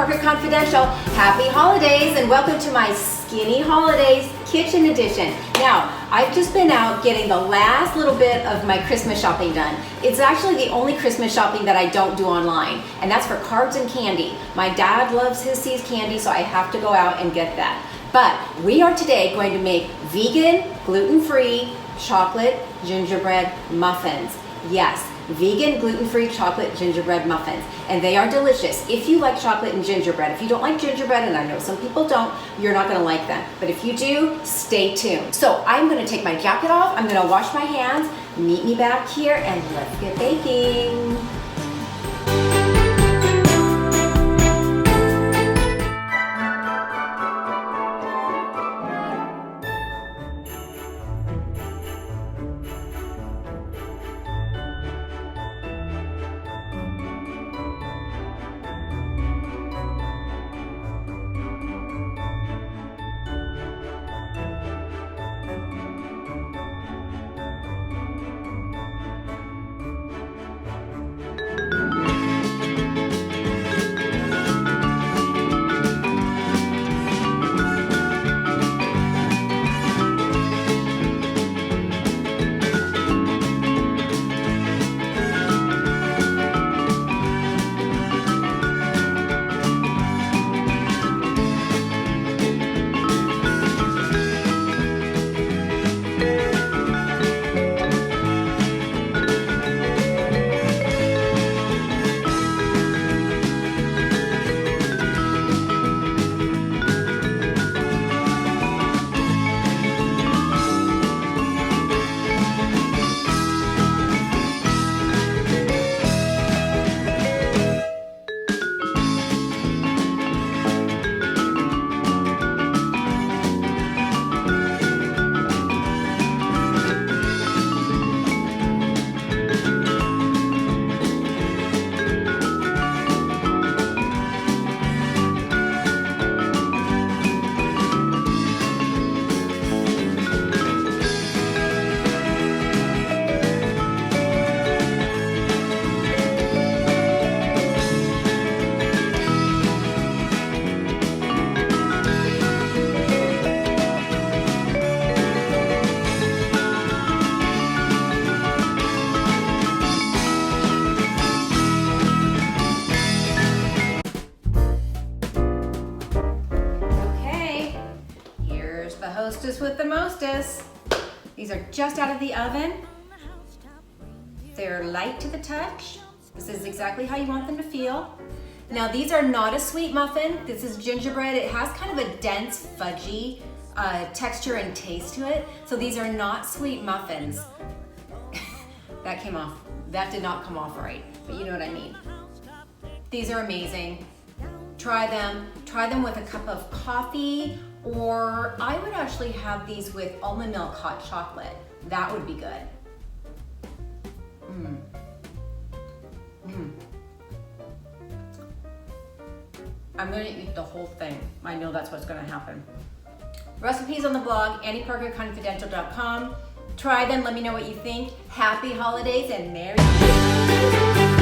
Parker Confidential. Happy holidays and welcome to my Skinny Holidays Kitchen Edition. Now, I've just been out getting the last little bit of my Christmas shopping done. It's actually the only Christmas shopping that I don't do online, and that's for carbs and candy. My dad loves his C's candy, so I have to go out and get that. But we are today going to make vegan, gluten-free chocolate gingerbread muffins. Yes, vegan, gluten-free chocolate gingerbread muffins. And they are delicious. If you like chocolate and gingerbread, if you don't like gingerbread, and I know some people don't, you're not gonna like them. But if you do, stay tuned. So I'm gonna take my jacket off, I'm gonna wash my hands, meet me back here, and let's get baking. Hostess with the mostest. These are just out of the oven. They're light to the touch. This is exactly how you want them to feel. Now these are not a sweet muffin. This is gingerbread. It has kind of a dense, fudgy texture and taste to it. So these are not sweet muffins. That came off. That did not come off right, but you know what I mean. These are amazing. Try them. Try them with a cup of coffee, or I would actually have these with almond milk hot chocolate. That would be good. I'm gonna eat the whole thing. I know that's what's gonna happen. Recipes on the blog, AnnieParkerConfidential.com. Try them, let me know what you think. Happy holidays and Merry Christmas.